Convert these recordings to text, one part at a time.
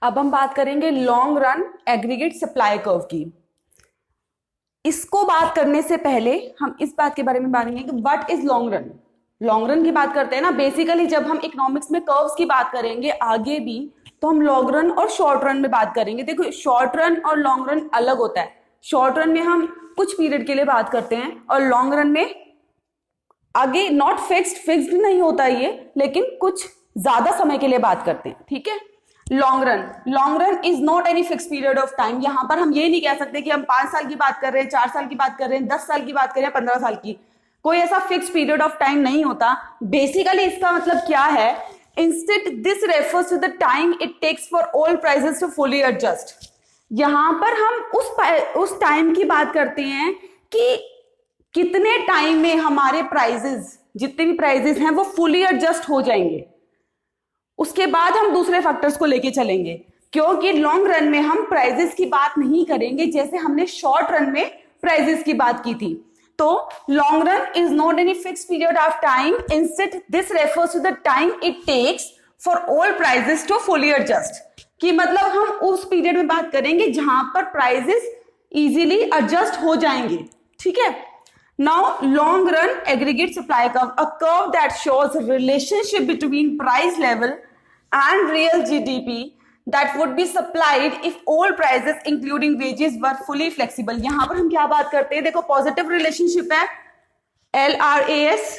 अब हम बात करेंगे long run aggregate supply curve की। इसको बात करने से पहले हम इस बात के बारे में बात करेंगे कि what is long run. Long run की बात करते हैं ना, बेसिकली जब हम इकोनॉमिक्स में कर्व्स की बात करेंगे आगे भी, तो हम लॉन्ग रन और शॉर्ट रन में बात करेंगे। देखो, शॉर्ट रन और लॉन्ग रन अलग होता है। शॉर्ट रन में हम कुछ पीरियड के लिए बात करते हैं और लॉन्ग रन में आगे नॉट फिक्स्ड नहीं होता ये, लेकिन कुछ ज्यादा समय के लिए बात करते हैं। ठीक है। Long run is not any fix period of time. यहां पर हम ये नहीं कह सकते कि हम 5 साल की बात कर रहे हैं, 4 साल की बात कर रहे हैं, 10 साल की बात कर रहे हैं, 15 साल की। कोई ऐसा फिक्स पीरियड ऑफ टाइम नहीं होता। बेसिकली इसका मतलब क्या है, instead this refers to the time it takes for all prices to fully adjust. यहां पर हम उस टाइम की बात करते हैं कि कितने टाइम में हमारे प्राइजेस, जितने भी प्राइजेस हैं वो फुली एडजस्ट हो जाएंगे। उसके बाद हम दूसरे फैक्टर्स को लेके चलेंगे, क्योंकि लॉन्ग रन में हम प्राइजेस की बात नहीं करेंगे जैसे हमने शॉर्ट रन में प्राइजेस की बात की थी। तो long run is not any fix period of time, instead this refers to the time it takes for all prices to fully adjust. कि मतलब हम उस पीरियड में बात करेंगे जहां पर प्राइजेस इजीली एडजस्ट हो जाएंगे। ठीक है। Now, long run aggregate supply curve, a curve that shows a relationship between price level and real GDP that would be supplied if all prices including wages were fully flexible। यहां पर हम क्या बात करते हैं, देखो पॉजिटिव रिलेशनशिप है LRAS,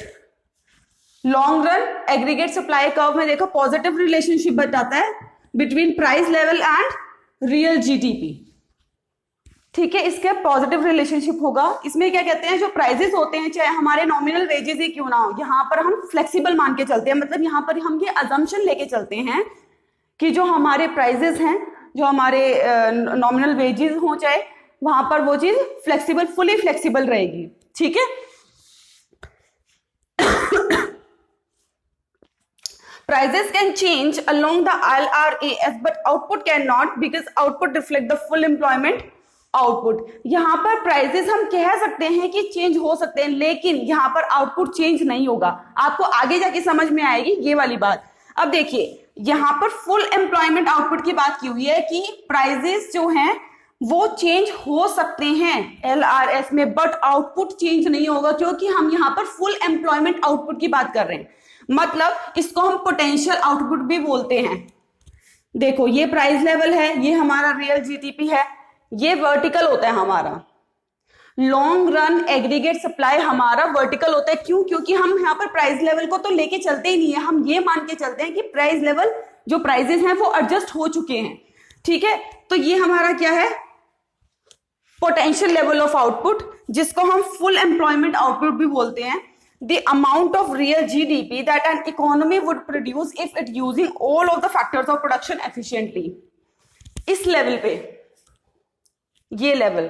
long run aggregate supply curve में देखो पॉजिटिव रिलेशनशिप बताता है between price level and real GDP. ठीक है, इसके पॉजिटिव रिलेशनशिप होगा। इसमें क्या कहते हैं, जो प्राइजेस होते हैं चाहे हमारे नॉमिनल वेजेस ही क्यों ना हो, यहां पर हम फ्लेक्सिबल मान के चलते हैं। मतलब यहां पर हम ये अजम्पशन लेके चलते हैं कि जो हमारे प्राइजेस हैं, जो हमारे नॉमिनल वेजेस हो, चाहे वहां पर वो चीज फ्लेक्सिबल, फुली फ्लेक्सिबल रहेगी। ठीक है। Prices can change along the LRAS, but output cannot because output reflect the full employment output। यहां पर प्राइजेस हम कह सकते हैं कि चेंज हो सकते हैं, लेकिन यहां पर आउटपुट चेंज नहीं होगा। आपको आगे जाके समझ में आएगी ये वाली बात। अब देखिए, यहां पर फुल एम्प्लॉयमेंट आउटपुट की बात की हुई है कि प्राइजेस जो हैं वो चेंज हो सकते हैं LRS में, बट आउटपुट चेंज नहीं होगा, क्योंकि हम यहां पर फुल एम्प्लॉयमेंट आउटपुट की बात कर रहे हैं। मतलब इसको हम पोटेंशियल आउटपुट भी बोलते हैं। देखो, ये प्राइस लेवल है, ये हमारा रियल जीडीपी है, ये वर्टिकल होता है हमारा। लॉन्ग रन एग्रीगेट सप्लाई हमारा वर्टिकल होता है। क्यों? क्योंकि हम यहाँ पर प्राइस लेवल को तो लेके चलते ही नहीं है, हम ये मान के चलते हैं कि प्राइस लेवल, जो प्राइजेस हैं वो एडजस्ट हो चुके हैं। ठीक है। तो ये हमारा क्या है, पोटेंशियल लेवल ऑफ आउटपुट, जिसको हम फुल एम्प्लॉयमेंट आउटपुट भी बोलते हैं। The amount of real GDP that an economy would produce if it using all of the factors of production efficiently। इस लेवल पे, ये लेवल,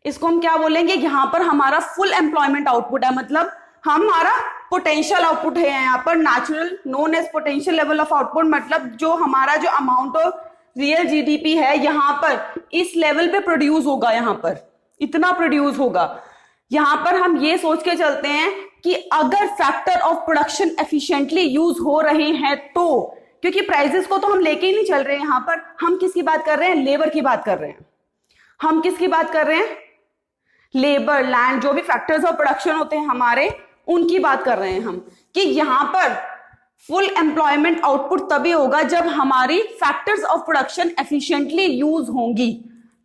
इसको हम क्या बोलेंगे, यहां पर हमारा फुल एम्प्लॉयमेंट आउटपुट है। मतलब हमारा पोटेंशियल आउटपुट है यहाँ पर, natural known as potential level of output. मतलब जो हमारा जो अमाउंट ऑफ रियल जीडीपी है यहां पर इस लेवल पे प्रोड्यूस होगा, यहां पर इतना प्रोड्यूस होगा। यहां पर हम ये सोच के चलते हैं कि अगर factor of production efficiently use हो रहे हैं तो, क्योंकि प्राइसेस को तो हम लेके ही नहीं चल रहे हैं। यहां पर हम किसकी बात कर रहे हैं, लेबर की बात कर रहे हैं। हम किसकी बात कर रहे हैं, लेबर, लैंड, जो भी फैक्टर्स ऑफ प्रोडक्शन होते हैं हमारे, उनकी बात कर रहे हैं हम, कि यहां पर फुल एम्प्लॉयमेंट आउटपुट तभी होगा जब हमारी factors of production efficiently use होंगी।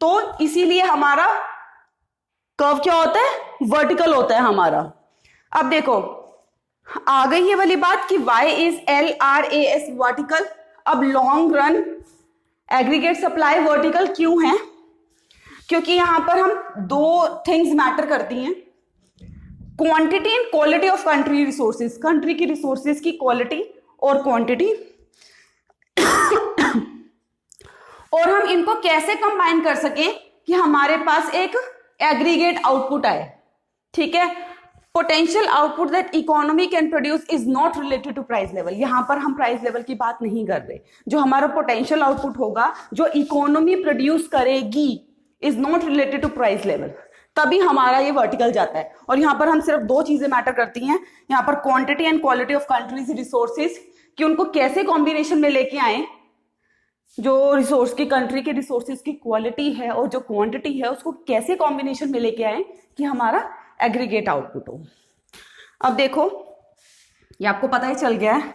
तो इसीलिए हमारा कर्व क्या होता है, वर्टिकल होता है हमारा। अब देखो, आ गई ये वाली बात कि why is LRAS वर्टिकल। अब long run aggregate supply vertical क्यों है, क्योंकि यहां पर हम दो थिंग्स मैटर करती हैं, quantity and quality of country resources. Country की रिसोर्सेज की क्वालिटी और क्वांटिटी, और हम इनको कैसे कंबाइन कर सकें कि हमारे पास एक एग्रीगेट आउटपुट आए। ठीक है। Potential output that economy can produce is not related to price level. यहां पर हम प्राइस लेवल की बात नहीं कर रहे। जो हमारा पोटेंशियल आउटपुट होगा, जो इकोनॉमी प्रोड्यूस करेगी, is not related to price level, तभी हमारा ये वर्टिकल जाता है। और यहां पर हम सिर्फ दो चीजें मैटर करती हैं, यहां पर quantity and quality of countries resources, कि उनको कैसे कॉम्बिनेशन में लेके आए, जो रिसोर्स की कंट्री के रिसोर्सेज की क्वालिटी है और जो क्वांटिटी है उसको कैसे कॉम्बिनेशन में लेके आए कि हमारा एग्रीगेट आउटपुट हो। अब देखो ये आपको पता ही चल गया है।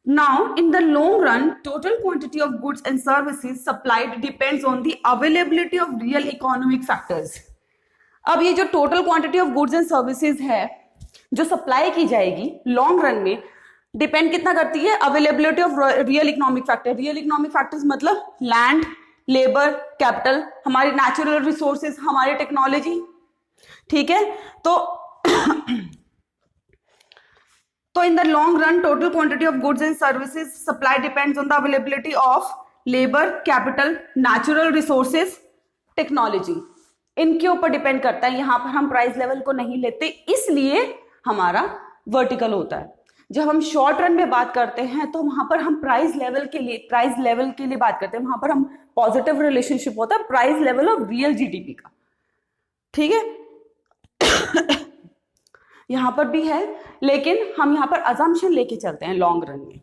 Now in the long run total quantity of goods and services supplied depends on the availability of real economic factors. अब ये जो total quantity of goods and services है जो सप्लाई की जाएगी लॉन्ग रन में, डिपेंड कितना करती है, availability of real economic factor. Real economic factors मतलब लैंड, लेबर, कैपिटल, हमारी नेचुरल रिसोर्सेज, हमारी टेक्नोलॉजी, ठीक है। तो in the long run total quantity of goods and services supply depends on the availability of labour, capital, natural resources, technology, इनके ऊपर depend करता है। यहां पर हम प्राइस लेवल को नहीं लेते, इसलिए हमारा वर्टिकल होता है। जब हम शॉर्ट रन में बात करते हैं तो वहां पर हम प्राइस लेवल के लिए बात करते हैं, वहां पर हम पॉजिटिव रिलेशनशिप होता है price level of real GDP का, ठीक है। यहां पर भी है, लेकिन हम यहां पर अजम्पशन लेके चलते हैं लॉन्ग रन में।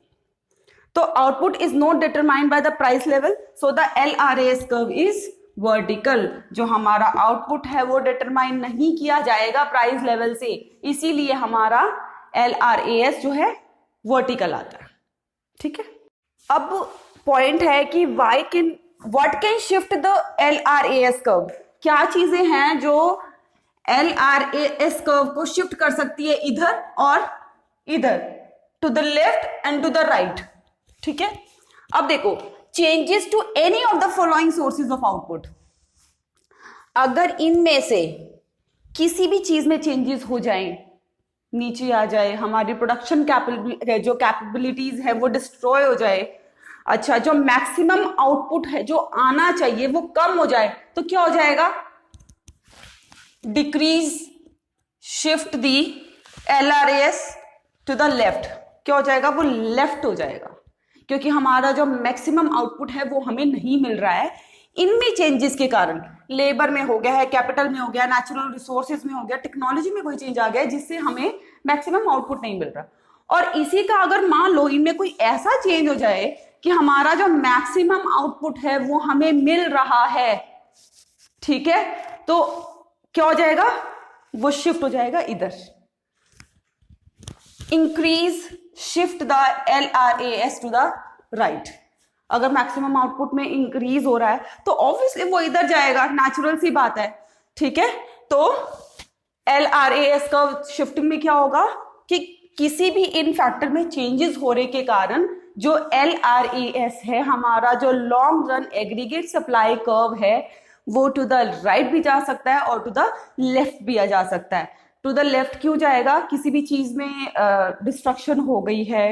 तो output is not determined by the price level, so the LRAS curve is vertical. जो हमारा आउटपुट है वो डिटरमाइन नहीं किया जाएगा प्राइस लेवल से, इसीलिए हमारा LRAS जो है वर्टिकल आता है, ठीक है। अब पॉइंट है कि what can shift the LRAS curve. क्या चीजें हैं जो LRAS कर्व को शिफ्ट कर सकती है इधर और इधर, to the left and to the right, ठीक है। अब देखो changes to any of the following sources of output. अगर इनमें से किसी भी चीज में चेंजेस हो जाएं, नीचे आ जाए, हमारी प्रोडक्शन जो कैपेबिलिटीज है वो डिस्ट्रॉय हो जाए, अच्छा जो मैक्सिमम आउटपुट है जो आना चाहिए वो कम हो जाए, तो क्या हो जाएगा, decrease shift the LRAS to the left. क्या हो जाएगा, वो लेफ्ट हो जाएगा, क्योंकि हमारा जो मैक्सिमम आउटपुट है वो हमें नहीं मिल रहा है। इनमें चेंजेस के कारण लेबर में हो गया है, कैपिटल में हो गया, नेचुरल रिसोर्सेज में हो गया, टेक्नोलॉजी में कोई चेंज आ गया जिससे हमें मैक्सिमम आउटपुट नहीं मिल रहा। और इसी का अगर मान लो इनमें कोई ऐसा चेंज हो जाए कि हमारा जो मैक्सिमम आउटपुट है वो हमें मिल रहा है, ठीक है, तो क्या हो जाएगा, वो शिफ्ट हो जाएगा इधर। Increase shift the LRAS to the right. अगर मैक्सिमम आउटपुट में इंक्रीज हो रहा है तो ऑब्वियसली वो इधर जाएगा, नेचुरल सी बात है, ठीक है। तो LRAS का शिफ्टिंग में क्या होगा कि किसी भी इन फैक्टर में चेंजेस हो रहे के कारण जो LRAS है, हमारा जो long run aggregate supply curve है, वो टू द राइट भी जा सकता है और टू द लेफ्ट भी जा सकता है। टू द लेफ्ट क्यों जाएगा, किसी भी चीज में डिस्ट्रक्शन हो गई है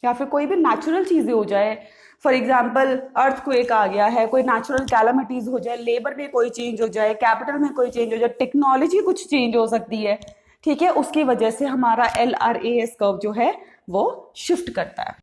या फिर कोई भी नेचुरल चीजें हो जाए, फॉर एग्जाम्पल अर्थक्वेक आ गया है, कोई नेचुरल कैलामिटीज हो जाए, लेबर में कोई चेंज हो जाए, कैपिटल में कोई चेंज हो जाए, टेक्नोलॉजी कुछ चेंज हो सकती है, ठीक है, उसकी वजह से हमारा LRAS कर्व जो है वो शिफ्ट करता है।